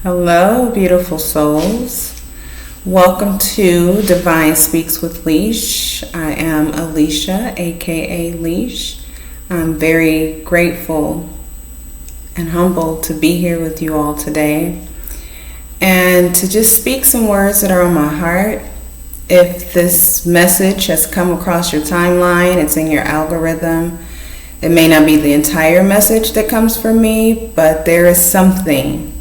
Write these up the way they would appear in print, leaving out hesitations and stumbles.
Hello, beautiful souls. Welcome to Divine Speaks with Leash. I am Alicia, aka Leash. I'm very grateful and humbled to be here with you all today and to just speak some words that are on my heart. If this message has come across your timeline, it's in your algorithm. It may not be the entire message that comes from me, but there is something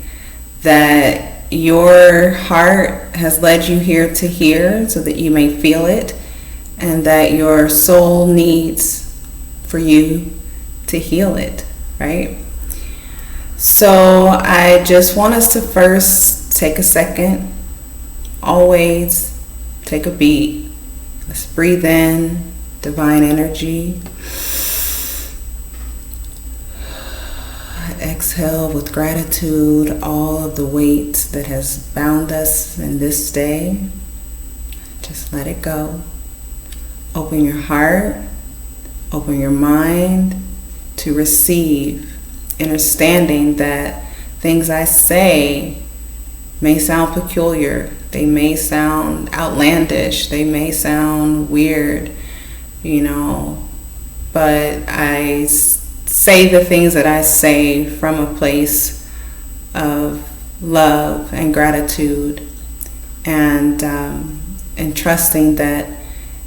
that your heart has led you here to hear so that you may feel it, and that your soul needs for you to heal it, right? So I just want us to first take a second, always take a beat. Let's breathe in divine energy. Exhale with gratitude all of the weight that has bound us in this day. Just let it go. Open your heart, open your mind to receive, understanding that things I say may sound peculiar, they may sound outlandish, they may sound weird, but I say the things that I say from a place of love and gratitude, and trusting that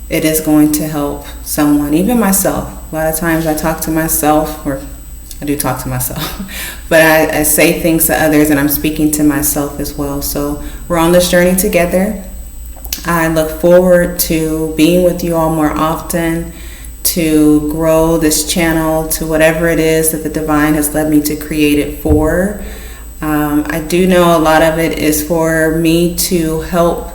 it is going to help someone, even myself. A lot of times I talk to myself, or I do talk to myself, but I say things to others, and I'm speaking to myself as well. So we're on this journey together. I look forward to being with you all more often, to grow this channel to whatever it is that the divine has led me to create it for. I do know a lot of it is for me to help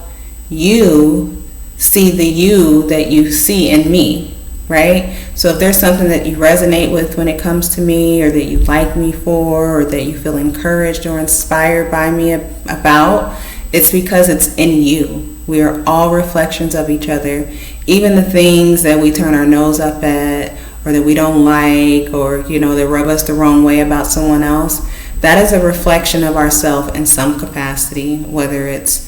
you see the you that you see in me, right? So if there's something that you resonate with when it comes to me, or that you like me for, or that you feel encouraged or inspired by me about, it's because it's in you. We are all reflections of each other. Even the things that we turn our nose up at, or that we don't like, or that rub us the wrong way about someone else, that is a reflection of ourselves in some capacity, whether it's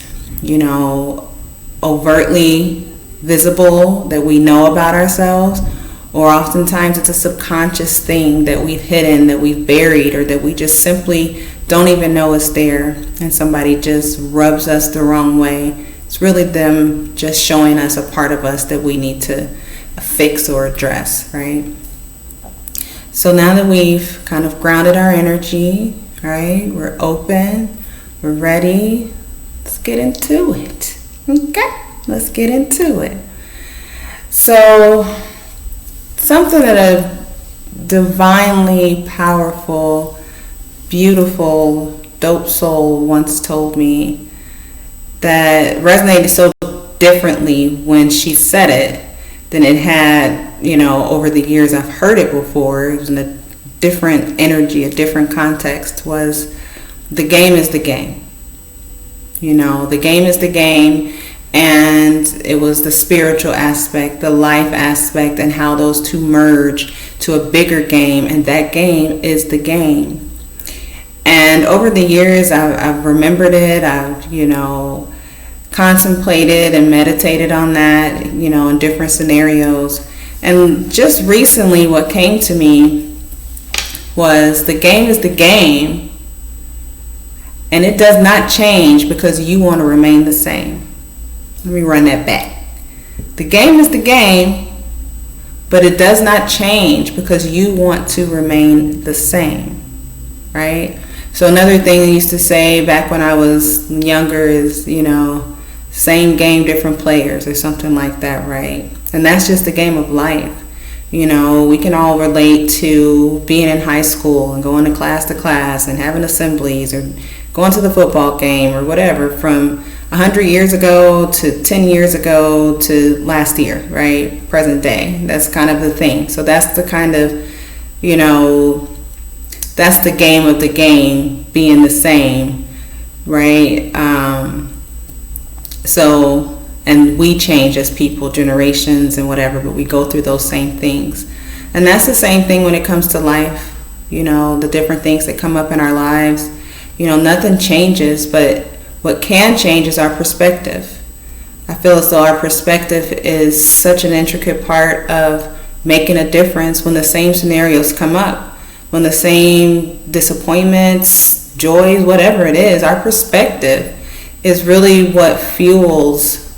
overtly visible that we know about ourselves, or oftentimes it's a subconscious thing that we've hidden, that we've buried, or that we just simply don't even know is there, and somebody just rubs us the wrong way. It's really them just showing us a part of us that we need to fix or address, right? So now that we've kind of grounded our energy, right? We're open, we're ready. Let's get into it. Okay, let's get into it. So something that a divinely powerful, beautiful, dope soul once told me, that resonated so differently when she said it than it had, over the years I've heard it before. It was in a different energy, a different context, was the game is the game. The game is the game, and it was the spiritual aspect, the life aspect, and how those two merge to a bigger game, and that game is the game. And over the years, I've remembered it. I've, contemplated and meditated on that, in different scenarios. And just recently, what came to me was the game is the game, and it does not change because you want to remain the same. Let me run that back. The game is the game, but it does not change because you want to remain the same, right? So another thing I used to say back when I was younger is, same game, different players, or something like that, right? And that's just the game of life. We can all relate to being in high school and going to class and having assemblies, or going to the football game, or whatever, from 100 years ago to 10 years ago to last year, right? Present day. That's kind of the thing. So that's the kind of, that's the game of the game being the same, right? And we change as people, generations and whatever, but we go through those same things. And that's the same thing when it comes to life, the different things that come up in our lives. Nothing changes, but what can change is our perspective. I feel as though our perspective is such an intricate part of making a difference when the same scenarios come up, when the same disappointments, joys, whatever it is. Our perspective is really what fuels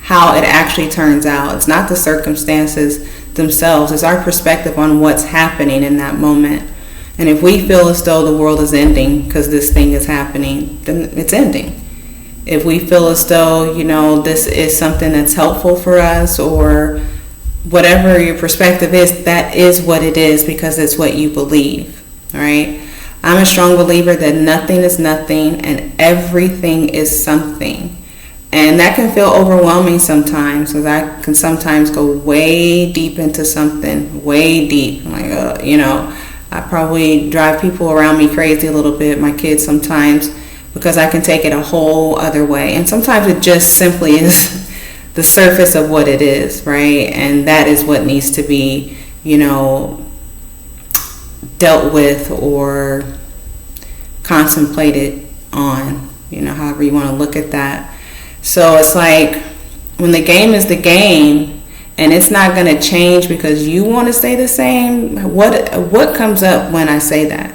how it actually turns out. It's not the circumstances themselves, it's our perspective on what's happening in that moment. And if we feel as though the world is ending because this thing is happening, then it's ending. If we feel as though, this is something that's helpful for us, or whatever your perspective is, that is what it is, because it's what you believe, all right? I'm a strong believer that nothing is nothing and everything is something. And that can feel overwhelming sometimes, because I can sometimes go way deep into something, way deep. I'm like, I probably drive people around me crazy a little bit, my kids sometimes, because I can take it a whole other way. And sometimes it just simply is the surface of what it is, right? And that is what needs to be, dealt with or contemplated on, however you want to look at that. So it's like, when the game is the game and it's not going to change because you want to stay the same, what comes up when I say that,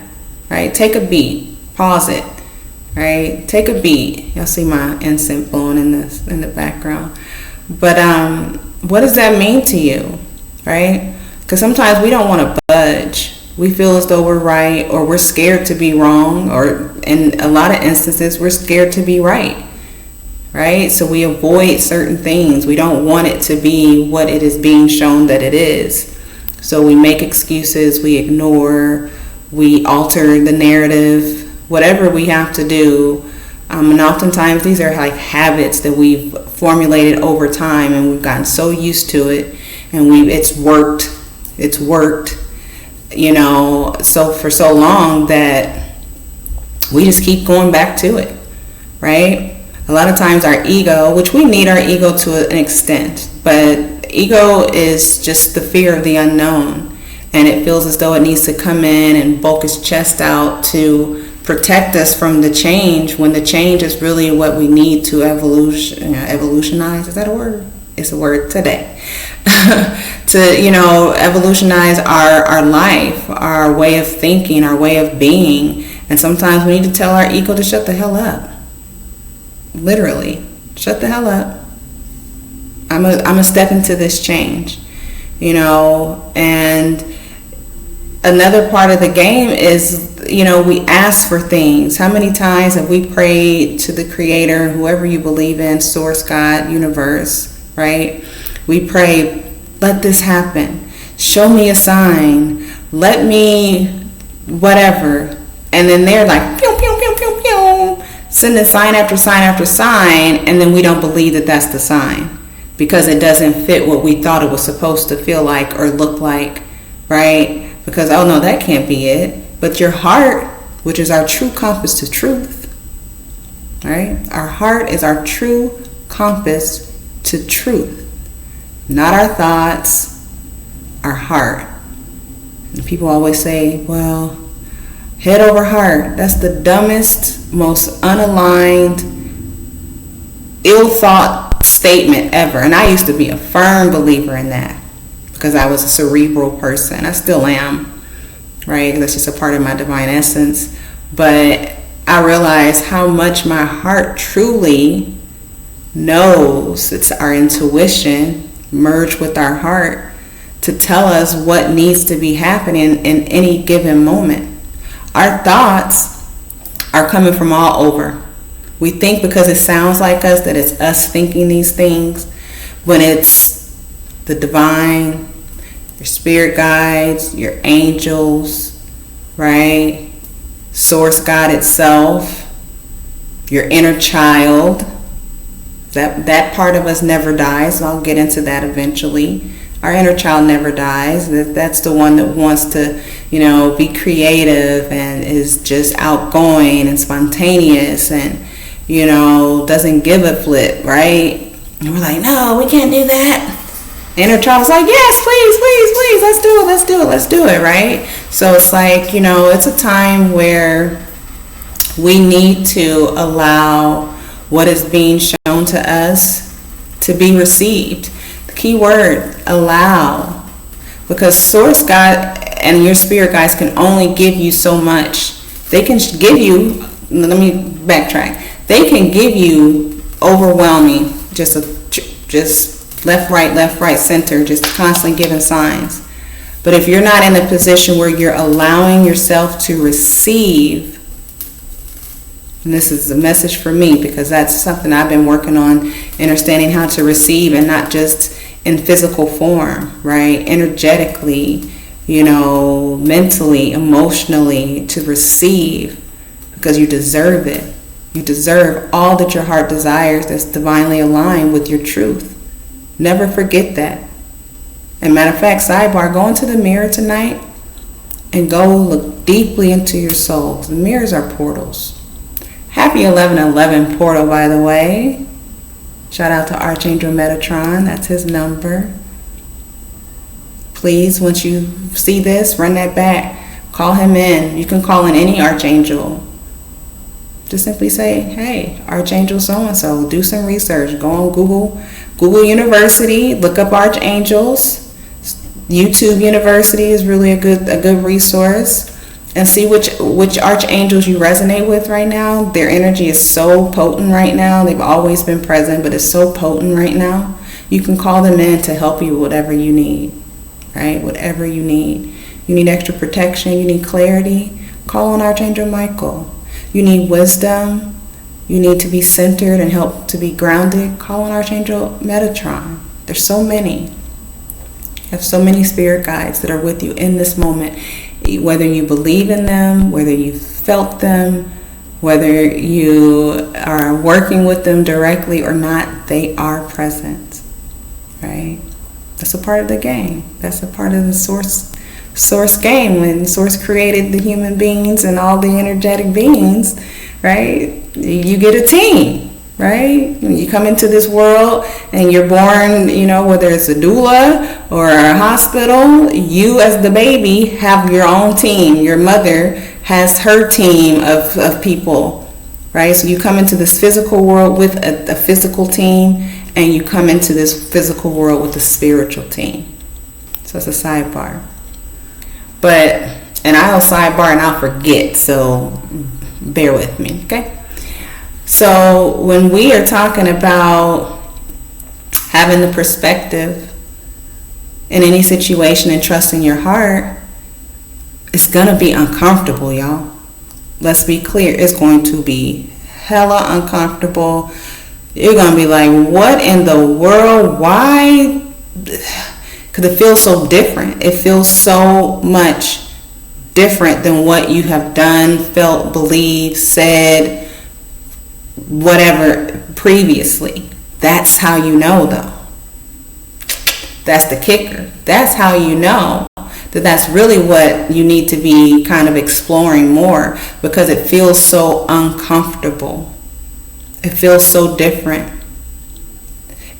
right? Take a beat, pause it, right? Take a beat. You'll see my incense blowing in the background. But what does that mean to you, right? Because sometimes we don't want to budge. We feel as though we're right, or we're scared to be wrong, or in a lot of instances, we're scared to be right, right? So we avoid certain things. We don't want it to be what it is being shown that it is. So we make excuses, we ignore, we alter the narrative, whatever we have to do. And oftentimes these are like habits that we've formulated over time, and we've gotten so used to it, and it's worked, so for so long that we just keep going back to it, right? A lot of times our ego, which we need our ego to an extent, but ego is just the fear of the unknown, and it feels as though it needs to come in and bulk its chest out to protect us from the change, when the change is really what we need to evolutionize. Is that a word? It's a word today. To evolutionize our life, our way of thinking, our way of being. And sometimes we need to tell our ego to shut the hell up. Literally, shut the hell up. I'm a step into this change, and another part of the game is, we ask for things. How many times have we prayed to the Creator, whoever you believe in, Source, God, Universe, right? We pray, let this happen. Show me a sign. Let me whatever. And then they're like, pew, pew, pew, pew, pew, sending sign after sign after sign, and then we don't believe that that's the sign because it doesn't fit what we thought it was supposed to feel like or look like, right? Because, oh no, that can't be it. But your heart, which is our true compass to truth, right? Our heart is our true compass to truth. Not our thoughts, our heart. And people always say, well, head over heart. That's the dumbest, most unaligned, ill-thought statement ever. And I used to be a firm believer in that because I was a cerebral person. I still am. Right? That's just a part of my divine essence. But I realized how much my heart truly knows. It's our intuition merged with our heart to tell us what needs to be happening in any given moment. Our thoughts are coming from all over. We think because it sounds like us that it's us thinking these things, when it's the divine, your spirit guides, your angels, right? Source God itself, your inner child. That part of us never dies. So I'll get into that eventually. Our inner child never dies. That's the one that wants to, be creative and is just outgoing and spontaneous and, doesn't give a flip, right? And we're like, no, we can't do that. Inner child is like, yes, please, let's do it, right? So it's like, it's a time where We need to allow what is being shown to us to be received. The key word, allow. Because Source God and your spirit guides can only give you so much. They can give you, let me backtrack. They can give you overwhelming, just left, right, center, just constantly giving signs. But if you're not in a position where you're allowing yourself to receive, and this is a message for me because that's something I've been working on, understanding how to receive, and not just in physical form, right? Energetically, mentally, emotionally, to receive, because you deserve it. You deserve all that your heart desires that's divinely aligned with your truth. Never forget that. And matter of fact, sidebar, go into the mirror tonight and go look deeply into your soul. The mirrors are portals. Happy 11/11 portal, by the way. Shout out to Archangel Metatron. That's his number. Please, once you see this, run that back. Call him in. You can call in any archangel. Just simply say, hey, Archangel so-and-so. Do some research. Go on Google University. Look up archangels. YouTube University is really a good resource. And see which archangels you resonate with right now. Their energy is so potent right now. They've always been present, but it's so potent right now. You can call them in to help you with whatever you need, right? Whatever you need. You need extra protection. You need clarity. Call on Archangel Michael. You need wisdom. You need to be centered and help to be grounded. Call on Archangel Metatron. There's so many. You have so many spirit guides that are with you in this moment. Whether you believe in them, whether you felt them, whether you are working with them directly or not, they are present, right? That's a part of the game. That's a part of the source game. When Source created the human beings and all the energetic beings, right? You get a team. Right? When you come into this world and you're born, whether it's a doula or a hospital, you as the baby have your own team. Your mother has her team of people, right? So you come into this physical world with a physical team, and you come into this physical world with a spiritual team. So it's a sidebar. And I'll sidebar and I'll forget, so bear with me, okay? So when we are talking about having the perspective in any situation and trusting your heart, it's going to be uncomfortable, y'all. Let's be clear. It's going to be hella uncomfortable. You're going to be like, what in the world? Why? Because it feels so different. It feels so much different than what you have done, felt, believed, said, whatever previously. That's how you know, though. That's the kicker. That's how you know that that's really what you need to be kind of exploring more, because it feels so uncomfortable. It feels so different.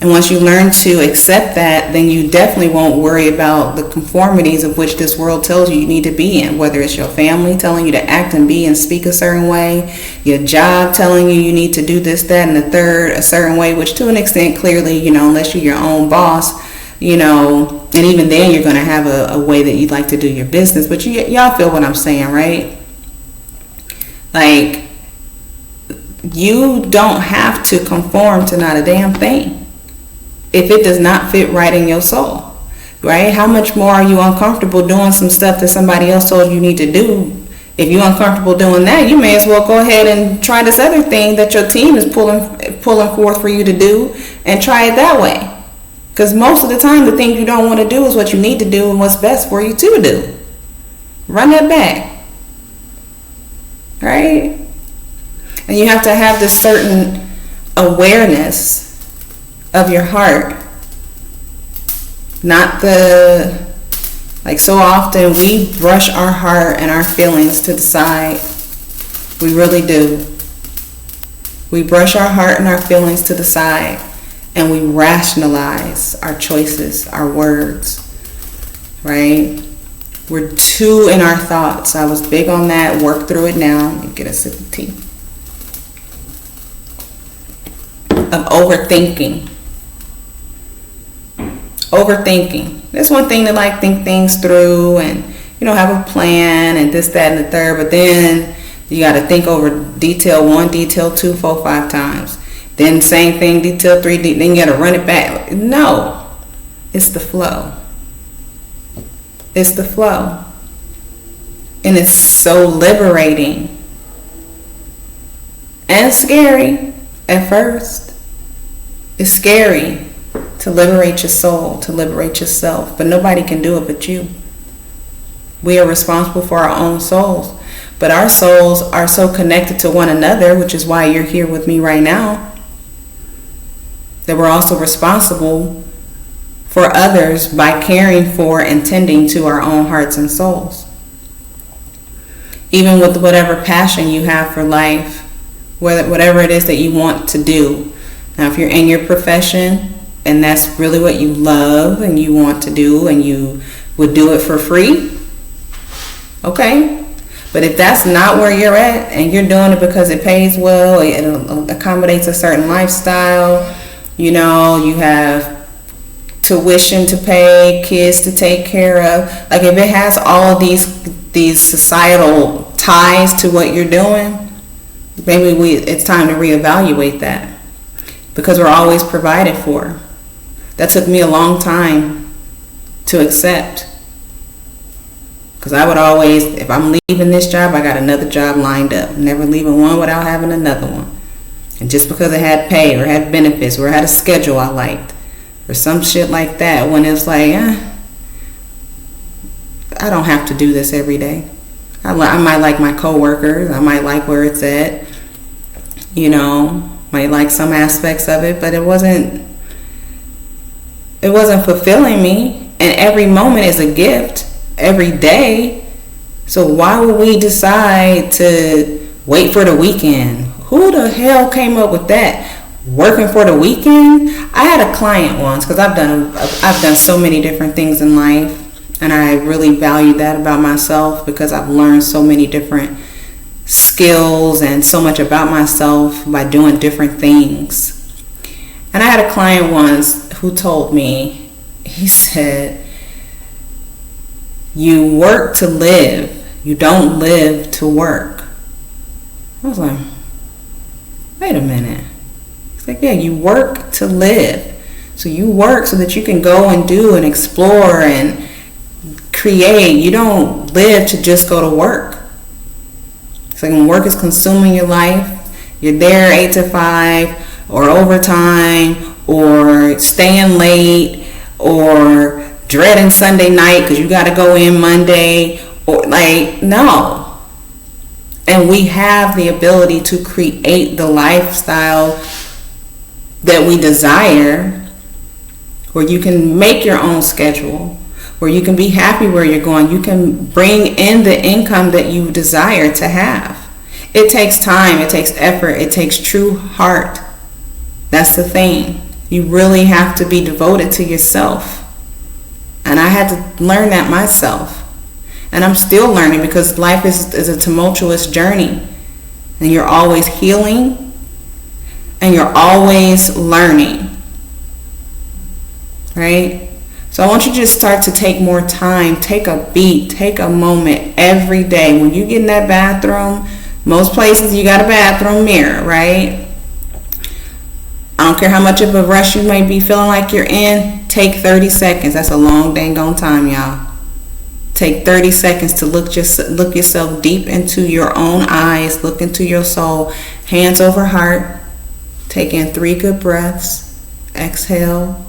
And once you learn to accept that, then you definitely won't worry about the conformities of which this world tells you need to be in, whether it's your family telling you to act and be and speak a certain way, your job telling you need to do this, that, and the third a certain way, which to an extent, clearly, unless you're your own boss, and even then you're going to have a way that you'd like to do your business. But y'all feel what I'm saying, right? Like, you don't have to conform to not a damn thing if it does not fit right in your soul, right? How much more are you uncomfortable doing some stuff that somebody else told you need to do? If you're uncomfortable doing that, you may as well go ahead and try this other thing that your team is pulling forth for you to do, and try it that way. Because most of the time, the thing you don't want to do is what you need to do and what's best for you to do. Run that back, right? And you have to have this certain awareness of your heart. Like so often we brush our heart and our feelings to the side. We really do. We brush our heart and our feelings to the side, and we rationalize our choices, our words, right? We're too in our thoughts. I was big on that. Work through it now. Let me get a sip of tea. Of overthinking. Overthinking. That's one thing to like think things through and, you know, have a plan and this, that, and the third. But then you got to think over detail 1, detail 2, 4, 5 times. Then same thing, detail 3, then you got to run it back. No. It's the flow. It's the flow. And it's so liberating. And scary at first. It's scary to liberate your soul, to liberate yourself. But nobody can do it but you. We are responsible for our own souls. But our souls are so connected to one another, which is why you're here with me right now, that we're also responsible for others by caring for and tending to our own hearts and souls. Even with whatever passion you have for life, whatever it is that you want to do. Now, if you're in your profession and that's really what you love and you want to do and you would do it for free, okay. But if that's not where you're at and you're doing it because it pays well, it accommodates a certain lifestyle, you know, you have tuition to pay, kids to take care of. Like if it has all of these societal ties to what you're doing, maybe it's time to reevaluate that, because we're always provided for. That took me a long time to accept, because I would always, if I'm leaving this job, I got another job lined up. Never leaving one without having another one. And just because it had pay or had benefits or had a schedule I liked or some shit like that, when it's like, I don't have to do this every day. I might like my coworkers. I might like where it's at. You know, might like some aspects of it, but it wasn't fulfilling me. And every moment is a gift, every day. So why would we decide to wait for the weekend? Who the hell came up with that? Working for the weekend? I had a client once, because I've done so many different things in life, and I really value that about myself, because I've learned so many different skills and so much about myself by doing different things. And I had a client once who told me, he said, you work to live, you don't live to work. I was like, wait a minute. It's like, yeah, you work to live. So you work so that you can go and do and explore and create. You don't live to just go to work. It's like when work is consuming your life, you're there 8 to 5 or overtime or staying late or dreading Sunday night because you got to go in Monday, or like, no. And we have the ability to create the lifestyle that we desire, where you can make your own schedule, where you can be happy where you're going. You can bring in the income that you desire to have. It takes time, it takes effort, it takes true heart. That's the thing. You really have to be devoted to yourself. And I had to learn that myself. And I'm still learning, because life is a tumultuous journey. And you're always healing. And you're always learning. Right? So I want you to just start to take more time. Take a beat. Take a moment every day. When you get in that bathroom, most places you got a bathroom mirror, right? I don't care how much of a rush you may be feeling like you're in. Take 30 seconds. That's a long dang on time, y'all. Take 30 seconds to look yourself deep into your own eyes. Look into your soul. Hands over heart. Take in 3 good breaths. Exhale.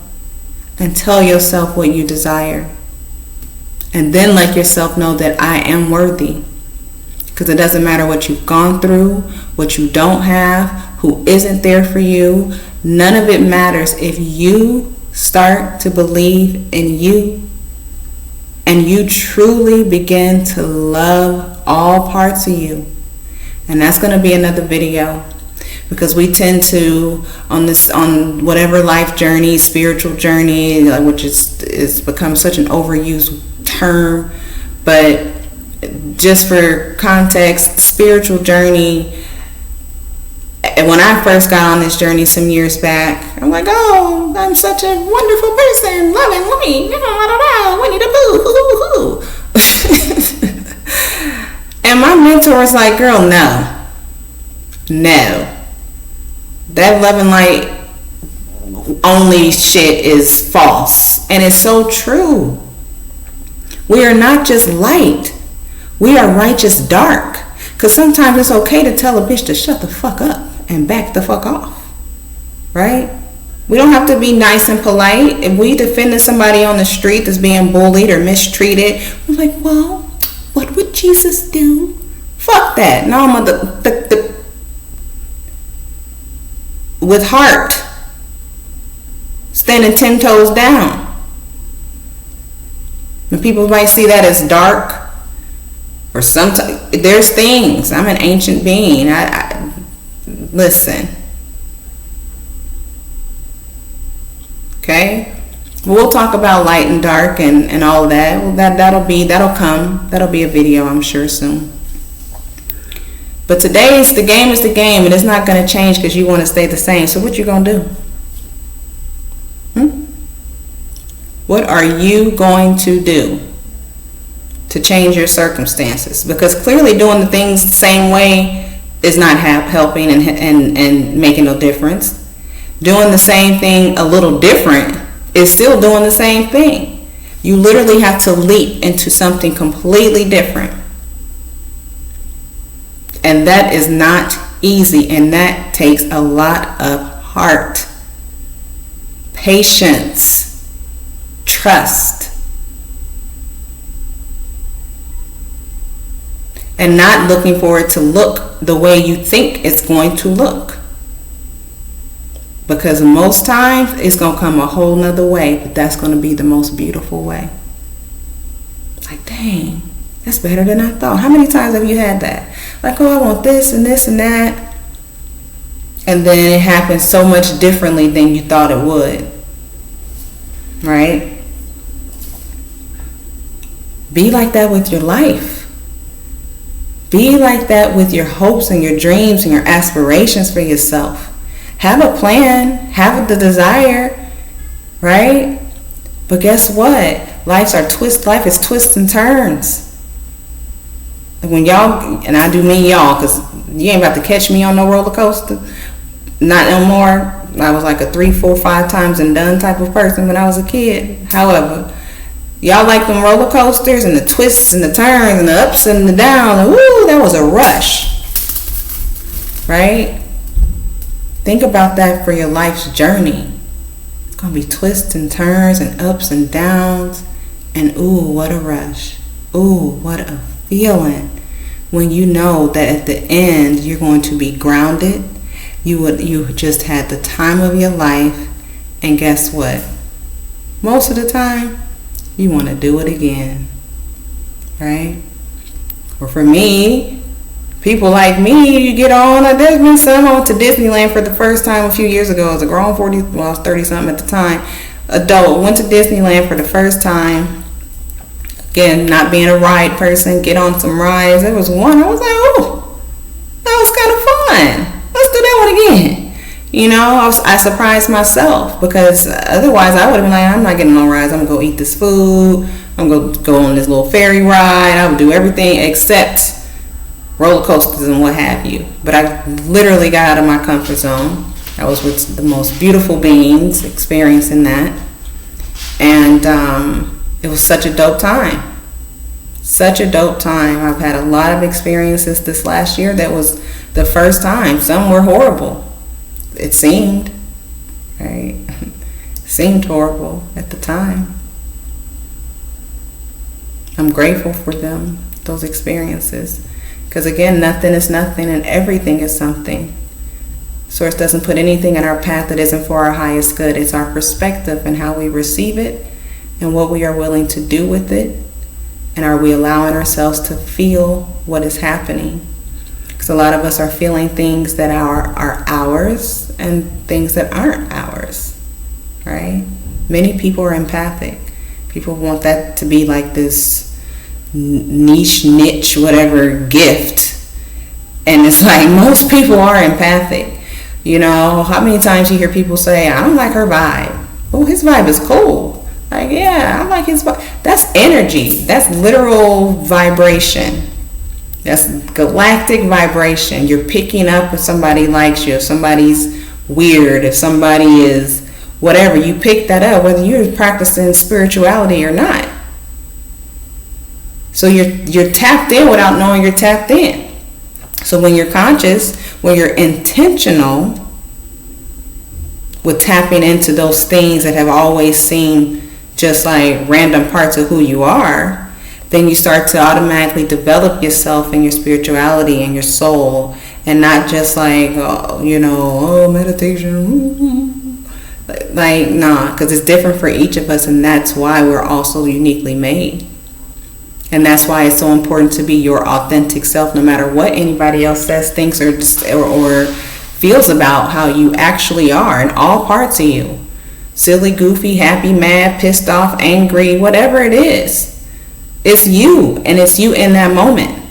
And tell yourself what you desire. And then let yourself know that I am worthy. Because it doesn't matter what you've gone through, what you don't have, who isn't there for you. None of it matters if you start to believe in you and you truly begin to love all parts of you. And that's going to be another video, because we tend to, on whatever life journey, spiritual journey, which is become such an overused term, But just for context, spiritual journey, and when I first got on this journey some years back, I'm like, oh, I'm such a wonderful person, loving, light, Winnie the Pooh, And my mentor was like, girl, no. That loving light only shit is false. And it's so true. We are not just light. We are righteous dark. Because sometimes it's okay to tell a bitch to shut the fuck up and back the fuck off. Right? We don't have to be nice and polite. If we defended somebody on the street that's being bullied or mistreated, we're like, well, what would Jesus do? Fuck that. No, I'm with heart, standing 10 toes down. And people might see that as dark, or sometimes there's things. I'm an ancient being. I listen. Okay, we'll talk about light and dark and all of that. Well, that'll be a video, I'm sure, soon. But today the game is the game, and it's not going to change because you want to stay the same. So what you going to do? What are you going to do to change your circumstances? Because clearly doing the things the same way is not helping and making no difference. Doing the same thing a little different is still doing the same thing. You literally have to leap into something completely different. And that is not easy, and that takes a lot of heart, patience, trust, and not looking for it to look the way you think it's going to look. Because most times it's going to come a whole nother way, but that's going to be the most beautiful way. Like, dang, that's better than I thought. How many times have you had that? Like, oh, I want this and this and that. And then it happens so much differently than you thought it would. Right? Be like that with your life. Be like that with your hopes and your dreams and your aspirations for yourself. Have a plan, have the desire, right? But guess what? Life is twists and turns. When y'all, and I do mean y'all, because you ain't about to catch me on no roller coaster. Not no more. I was like a 3, 4, 5 times and done type of person when I was a kid. However, y'all like them roller coasters and the twists and the turns and the ups and the downs. Woo, that was a rush. Right? Think about that for your life's journey. It's going to be twists and turns and ups and downs. And ooh, what a rush. Ooh, what a feeling. When you know that at the end you're going to be grounded. You just had the time of your life. And guess what? Most of the time, you want to do it again. Right? Or for me, people like me, you get on. There's been some. I went to Disneyland for the first time a few years ago. I was a grown 40, well, I was 30 something at the time. Adult, went to Disneyland for the first time. Again, not being a ride person, get on some rides. There was one, I was like, oh, that was kind of fun. Let's do that one again. You know, I surprised myself because otherwise I would have been like, I'm not getting on rides. I'm going to go eat this food. I'm going to go on this little ferry ride. I would do everything except roller coasters and what have you. But I literally got out of my comfort zone. I was with the most beautiful beings experiencing that. And it was such a dope time. Such a dope time. I've had a lot of experiences this last year that was the first time. Some were horrible. It seemed, right? Seemed horrible at the time. I'm grateful for them, those experiences. Because again, nothing is nothing and everything is something. Source doesn't put anything in our path that isn't for our highest good. It's our perspective and how we receive it and what we are willing to do with it. And are we allowing ourselves to feel what is happening? Because a lot of us are feeling things that are ours and things that aren't ours, right? Many people are empathic. People want that to be like this niche, whatever gift. And it's like most people are empathic. You know, how many times you hear people say, I don't like her vibe. Oh, his vibe is cool. Like, yeah, I like his vibe. That's energy. That's literal vibration. That's galactic vibration. You're picking up if somebody likes you, if somebody's weird, if somebody is whatever. You pick that up, whether you're practicing spirituality or not. So you're tapped in without knowing you're tapped in. So when you're conscious, when you're intentional with tapping into those things that have always seemed just like random parts of who you are, then you start to automatically develop yourself and your spirituality and your soul, and not just like, meditation. Like, nah, because it's different for each of us, and that's why we're also uniquely made. And that's why it's so important to be your authentic self, no matter what anybody else says, thinks, or feels about how you actually are in all parts of you. Silly, goofy, happy, mad, pissed off, angry, whatever it is. It's you, and it's you in that moment.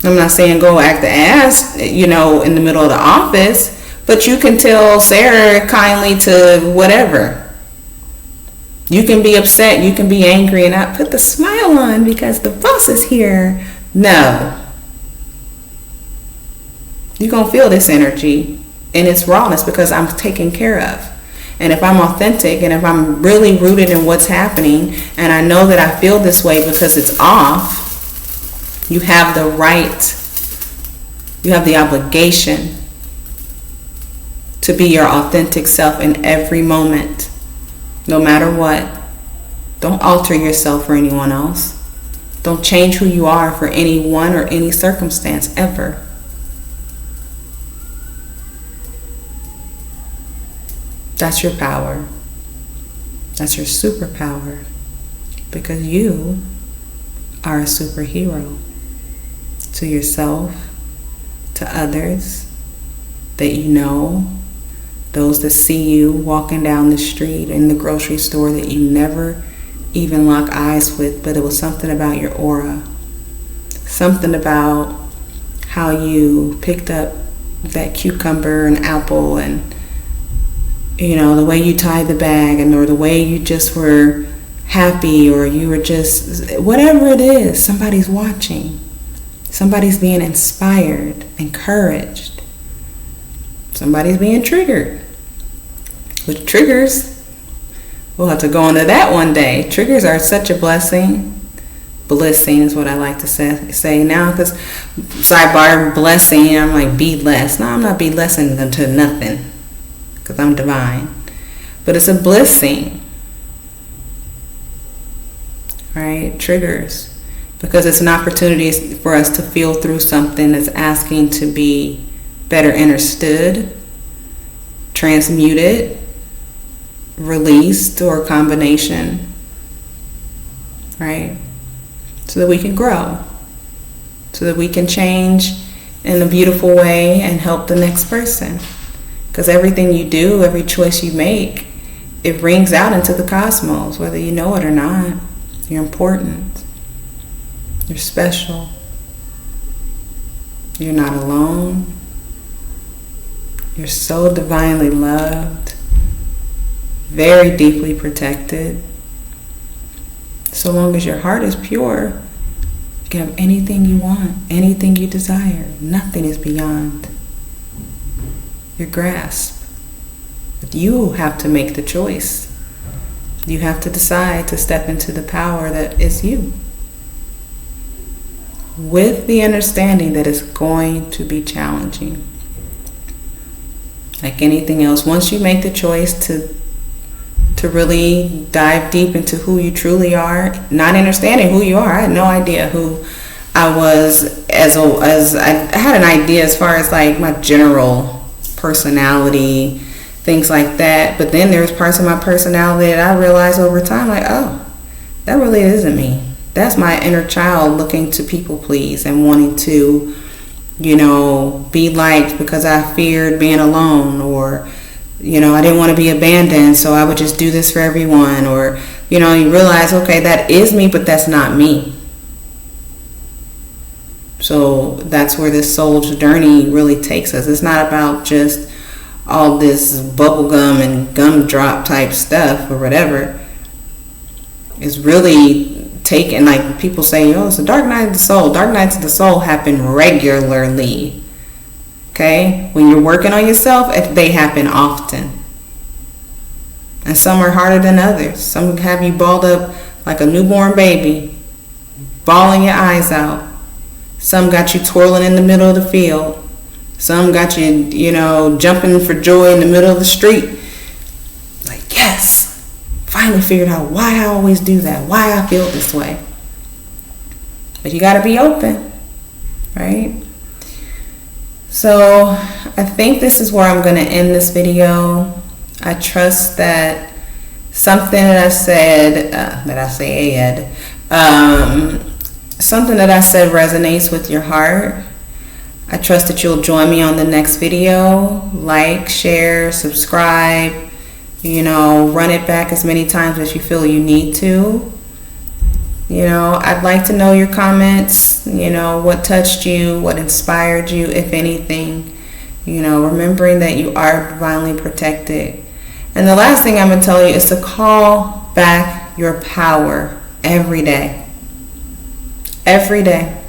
I'm not saying go act the ass, in the middle of the office, but you can tell Sarah kindly to whatever. You can be upset, you can be angry, and not put the smile on because the boss is here. No. You're going to feel this energy in its rawness because I'm taken care of. And if I'm authentic and if I'm really rooted in what's happening, and I know that I feel this way because it's off, you have the right, you have the obligation to be your authentic self in every moment. No matter what. Don't alter yourself for anyone else. Don't change who you are for anyone or any circumstance ever. That's your power. That's your superpower. Because you are a superhero to yourself, to others that you know, those that see you walking down the street, in the grocery store that you never even lock eyes with, but it was something about your aura. Something about how you picked up that cucumber and apple, and the way you tied the bag, or the way you just were happy, or you were just, whatever it is, somebody's watching. Somebody's being inspired, encouraged. Somebody's being triggered. With triggers, we'll have to go into that one day. Triggers are such a blessing. Blessing is what I like to say now, because sidebar, blessing, I'm like, be less. No, I'm not be lessing them to nothing, because I'm divine. But it's a blessing, right? Triggers, because it's an opportunity for us to feel through something that's asking to be better understood, transmuted, released, or a combination, right? So that we can grow, so that we can change in a beautiful way and help the next person. Because everything you do, every choice you make, it rings out into the cosmos, whether you know it or not. You're important. You're special. You're not alone. You're so divinely loved, very deeply protected. So long as your heart is pure, you can have anything you want, anything you desire. Nothing is beyond your grasp. But you have to make the choice. You have to decide to step into the power that is you, with the understanding that it's going to be challenging. Like anything else, once you make the choice to really dive deep into who you truly are, not understanding who you are. I had no idea who I was as I had an idea as far as like my general personality, things like that. But then there's parts of my personality that I realized over time, like, oh, that really isn't me. That's my inner child looking to people please and wanting to, be liked because I feared being alone, or I didn't want to be abandoned, so I would just do this for everyone, or you realize, okay, that is me, but that's not me. So that's where this soul journey really takes us. It's not about just all this bubblegum and gumdrop type stuff or whatever. It's really taken, like people say, oh, it's a dark night of the soul. Dark nights of the soul happen regularly. Okay? When you're working on yourself, they happen often. And some are harder than others. Some have you balled up like a newborn baby, bawling your eyes out. Some got you twirling in the middle of the field. Some got you, jumping for joy in the middle of the street. Like, yes, finally figured out why I always do that, why I feel this way. But you got to be open, right? So I think this is where I'm going to end this video. I trust that something that I said, something that I said resonates with your heart. I trust that you'll join me on the next video. Like, share, subscribe, run it back as many times as you feel you need to. I'd like to know your comments, what touched you, what inspired you, if anything. Remembering that you are divinely protected. And the last thing I'm going to tell you is to call back your power every day. Every day.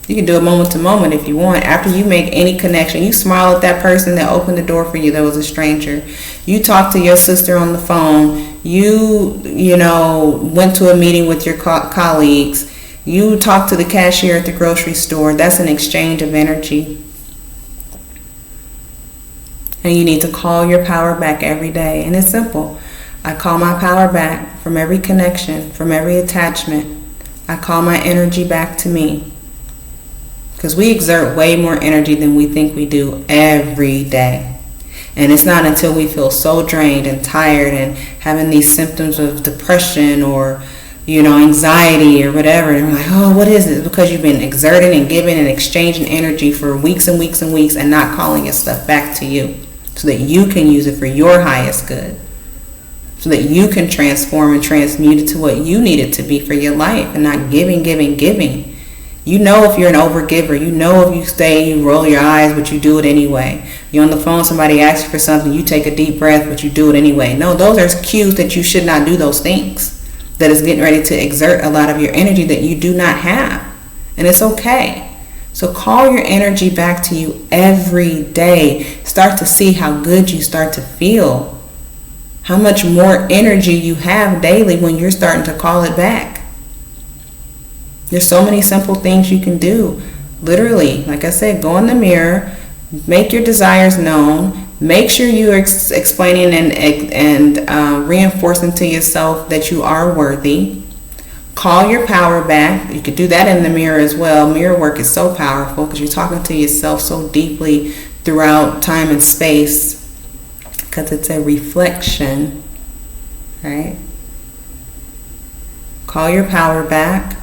You can do it moment to moment if you want. After you make any connection, you smile at that person that opened the door for you that was a stranger. You talk to your sister on the phone. You went to a meeting with your colleagues. You talk to the cashier at the grocery store. That's an exchange of energy. And you need to call your power back every day. And it's simple. I call my power back from every connection, from every attachment. I call my energy back to me. Because we exert way more energy than we think we do every day. And it's not until we feel so drained and tired and having these symptoms of depression or, anxiety or whatever. And we're like, oh, what is it? Because you've been exerting and giving and exchanging energy for weeks and weeks and weeks and not calling your stuff back to you so that you can use it for your highest good. So that you can transform and transmute it to what you need it to be for your life and not giving. If you're an overgiver, if you stay, you roll your eyes, but you do it anyway. You're on the phone, somebody asks you for something, you take a deep breath, but you do it anyway. No, those are cues that you should not do those things. That is getting ready to exert a lot of your energy that you do not have. And it's okay. So call your energy back to you every day. Start to see how good you start to feel. How much more energy you have daily when you're starting to call it back. There's so many simple things you can do. Literally, like I said, go in the mirror, make your desires known, make sure you are explaining and reinforcing to yourself that you are worthy. Call your power back. You could do that in the mirror as well. Mirror work is so powerful because you're talking to yourself so deeply throughout time and space because it's a reflection, right? Call your power back.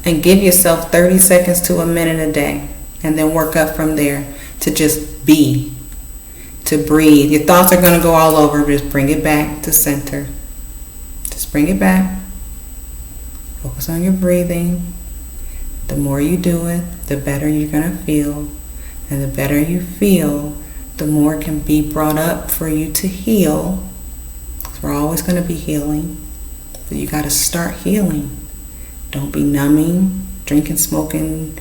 And give yourself 30 seconds to a minute a day. And then work up from there to just be. To breathe. Your thoughts are going to go all over. Just bring it back to center. Just bring it back. Focus on your breathing. The more you do it, the better you're going to feel. And the better you feel, the more can be brought up for you to heal. Because we're always going to be healing. But you got to start healing. Don't be numbing, drinking, smoking,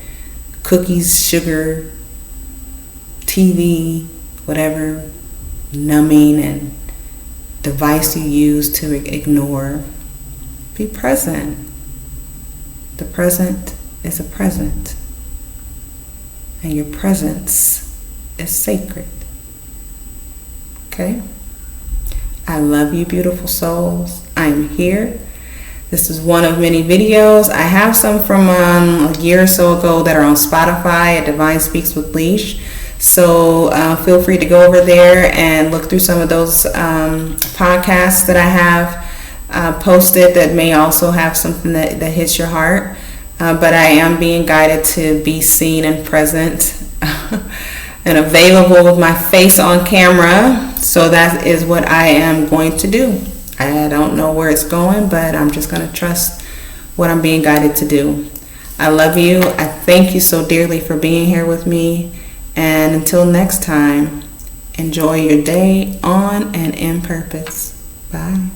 cookies, sugar, TV, whatever numbing and device you use to ignore. Be present. The present is a present. And your presence is sacred. Okay? I love you, beautiful souls. I'm here. This is one of many videos. I have some from a year or so ago that are on Spotify at Divine Speaks with Leash. So feel free to go over there and look through some of those podcasts that I have posted that may also have something that hits your heart. But I am being guided to be seen and present and available with my face on camera. So that is what I am going to do. I don't know where it's going, but I'm just going to trust what I'm being guided to do. I love you. I thank you so dearly for being here with me. And until next time, enjoy your day on and in purpose. Bye.